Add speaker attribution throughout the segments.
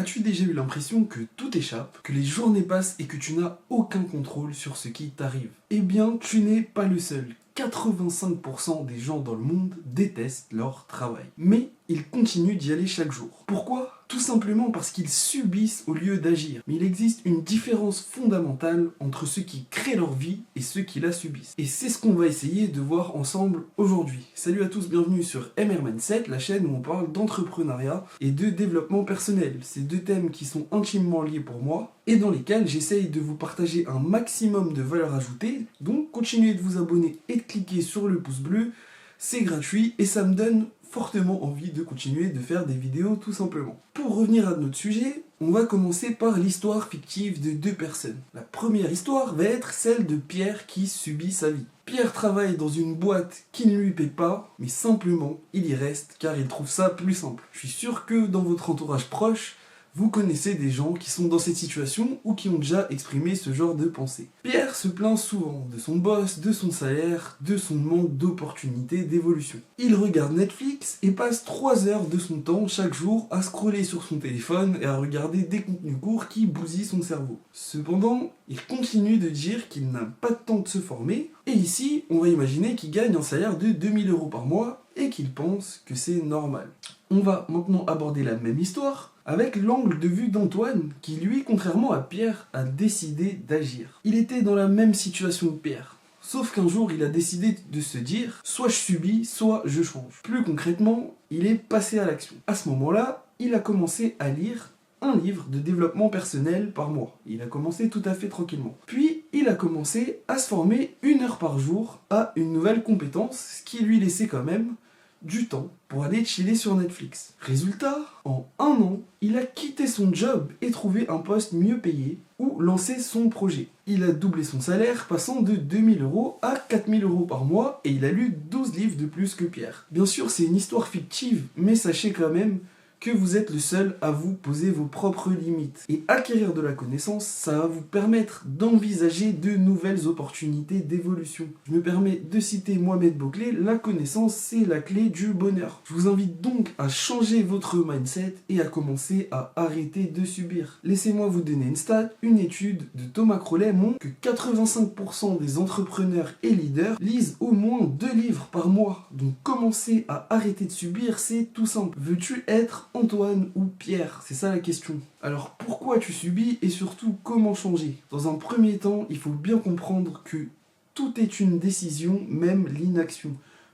Speaker 1: As-tu déjà eu l'impression que tout échappe, que les journées passent et que tu n'as aucun contrôle sur ce qui t'arrive? Eh bien, tu n'es pas le seul. 85% des gens dans le monde détestent leur travail. Mais ils continuent d'y aller chaque jour. Pourquoi? Tout simplement parce qu'ils subissent au lieu d'agir. Mais il existe une différence fondamentale entre ceux qui créent leur vie et ceux qui la subissent. Et c'est ce qu'on va essayer de voir ensemble aujourd'hui. Salut à tous, bienvenue sur MR Mindset, la chaîne où on parle d'entrepreneuriat et de développement personnel. C'est deux thèmes qui sont intimement liés pour moi et dans lesquels j'essaye de vous partager un maximum de valeur ajoutée. Donc continuez de vous abonner et de cliquer sur le pouce bleu, c'est gratuit et ça me donne fortement envie de continuer de faire des vidéos tout simplement. Pour revenir à notre sujet, on va commencer par l'histoire fictive de deux personnes. La première histoire va être celle de Pierre qui subit sa vie. Pierre travaille dans une boîte qui ne lui paie pas, mais simplement il y reste car il trouve ça plus simple. Je suis sûr que dans votre entourage proche, vous connaissez des gens qui sont dans cette situation ou qui ont déjà exprimé ce genre de pensée. Pierre se plaint souvent de son boss, de son salaire, de son manque d'opportunités d'évolution. Il regarde Netflix et passe 3 heures de son temps chaque jour à scroller sur son téléphone et à regarder des contenus courts qui bousillent son cerveau. Cependant, il continue de dire qu'il n'a pas de temps de se former et ici, on va imaginer qu'il gagne un salaire de 2000 € par mois et qu'il pense que c'est normal. On va maintenant aborder la même histoire avec l'angle de vue d'Antoine qui, lui, contrairement à Pierre, a décidé d'agir. Il était dans la même situation que Pierre. Sauf qu'un jour, il a décidé de se dire « soit je subis, soit je change ». Plus concrètement, il est passé à l'action. À ce moment-là, il a commencé à lire un livre de développement personnel par mois. Il a commencé tout à fait tranquillement. Puis, il a commencé à se former 1 heure par jour à une nouvelle compétence, ce qui lui laissait quand même du temps pour aller chiller sur Netflix. Résultat, en 1 an, il a quitté son job et trouvé un poste mieux payé ou lancé son projet. Il a doublé son salaire, passant de 2000 € à 4000 € par mois et il a lu 12 livres de plus que Pierre. Bien sûr, c'est une histoire fictive, mais sachez quand même que vous êtes le seul à vous poser vos propres limites. Et acquérir de la connaissance, ça va vous permettre d'envisager de nouvelles opportunités d'évolution. Je me permets de citer Mohamed Bouclé, la connaissance c'est la clé du bonheur. Je vous invite donc à changer votre mindset et à commencer à arrêter de subir. Laissez-moi vous donner une stat, une étude de Thomas Crowley montre que 85% des entrepreneurs et leaders lisent au moins 2 livres par mois. Donc commencer à arrêter de subir, c'est tout simple. Veux-tu être Antoine ou Pierre? C'est ça la question. Alors pourquoi tu subis et surtout comment changer? Dans un premier temps, il faut bien comprendre que tout est une décision, même l'inaction.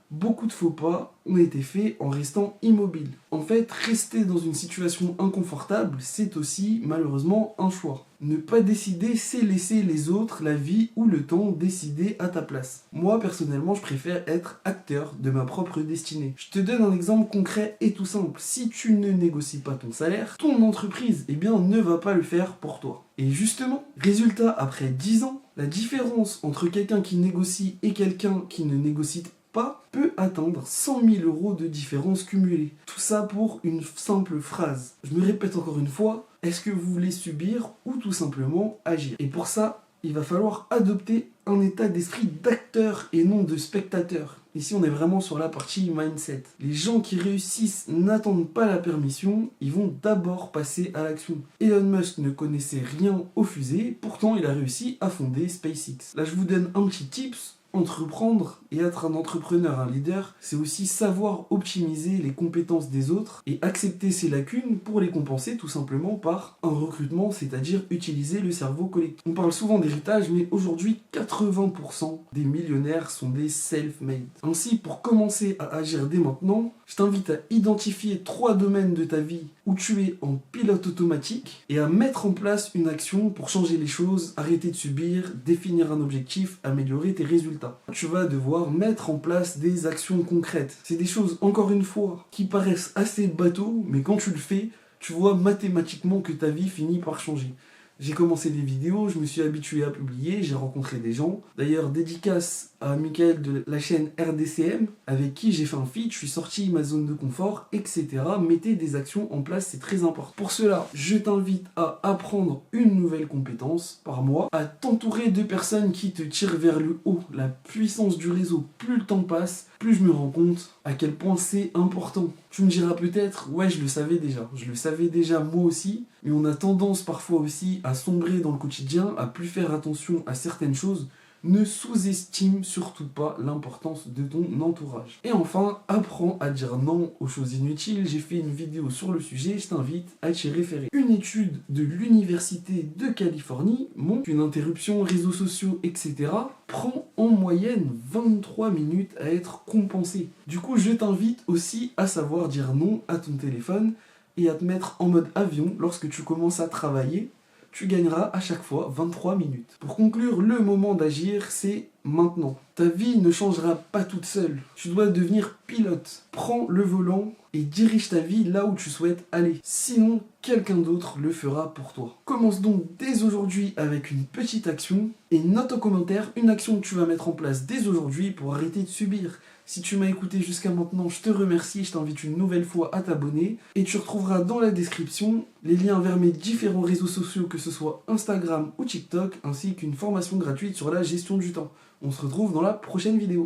Speaker 1: Beaucoup de faux pas ont été faits en restant immobile. En fait, rester dans une situation inconfortable, c'est aussi malheureusement un choix. Ne pas décider, c'est laisser les autres, la vie ou le temps décider à ta place. Moi, personnellement, je préfère être acteur de ma propre destinée. Je te donne un exemple concret et tout simple. Si tu ne négocies pas ton salaire, ton entreprise, ne va pas le faire pour toi. Et justement, résultat, après 10 ans, la différence entre quelqu'un qui négocie et quelqu'un qui ne négocie pas peut atteindre 100 000 € de différence cumulée. Tout ça pour une simple phrase. Je me répète encore une fois, est-ce que vous voulez subir ou tout simplement agir? Et pour ça, il va falloir adopter un état d'esprit d'acteur et non de spectateur. Ici, on est vraiment sur la partie mindset. Les gens qui réussissent n'attendent pas la permission, ils vont d'abord passer à l'action. Elon Musk ne connaissait rien aux fusées, pourtant il a réussi à fonder SpaceX. Là, je vous donne un petit tips. Entreprendre et être un entrepreneur, un leader, c'est aussi savoir optimiser les compétences des autres et accepter ses lacunes pour les compenser tout simplement par un recrutement, c'est-à-dire utiliser le cerveau collectif. On parle souvent d'héritage, mais aujourd'hui, 80% des millionnaires sont des self-made. Ainsi, pour commencer à agir dès maintenant, je t'invite à identifier 3 domaines de ta vie où tu es en pilote automatique et à mettre en place une action pour changer les choses, arrêter de subir, définir un objectif, améliorer tes résultats. Tu vas devoir mettre en place des actions concrètes. C'est des choses, encore une fois, qui paraissent assez bateaux, mais quand tu le fais, tu vois mathématiquement que ta vie finit par changer. J'ai commencé des vidéos, je me suis habitué à publier, j'ai rencontré des gens. D'ailleurs, dédicace à Mickaël de la chaîne RDCM, avec qui j'ai fait un feat, je suis sorti de ma zone de confort, etc. Mettez des actions en place, c'est très important. Pour cela, je t'invite à apprendre une nouvelle compétence par mois, à t'entourer de personnes qui te tirent vers le haut. La puissance du réseau, plus le temps passe, plus je me rends compte à quel point c'est important. Tu me diras peut-être, ouais, je le savais déjà. Je le savais déjà moi aussi, mais on a tendance parfois aussi à sombrer dans le quotidien, à plus faire attention à certaines choses. Ne sous-estime surtout pas l'importance de ton entourage. Et enfin, apprends à dire non aux choses inutiles. J'ai fait une vidéo sur le sujet, je t'invite à t'y référer. Une étude de l'Université de Californie montre qu'une interruption réseaux sociaux, etc. prend en moyenne 23 minutes à être compensée. Du coup, je t'invite aussi à savoir dire non à ton téléphone et à te mettre en mode avion lorsque tu commences à travailler. Tu gagneras à chaque fois 23 minutes. Pour conclure, le moment d'agir, c'est maintenant. Ta vie ne changera pas toute seule. Tu dois devenir pilote. Prends le volant et dirige ta vie là où tu souhaites aller. Sinon, quelqu'un d'autre le fera pour toi. Commence donc dès aujourd'hui avec une petite action et note en commentaire une action que tu vas mettre en place dès aujourd'hui pour arrêter de subir. Si tu m'as écouté jusqu'à maintenant, je te remercie, je t'invite une nouvelle fois à t'abonner et tu retrouveras dans la description les liens vers mes différents réseaux sociaux, que ce soit Instagram ou TikTok, ainsi qu'une formation gratuite sur la gestion du temps. On se retrouve dans la prochaine vidéo.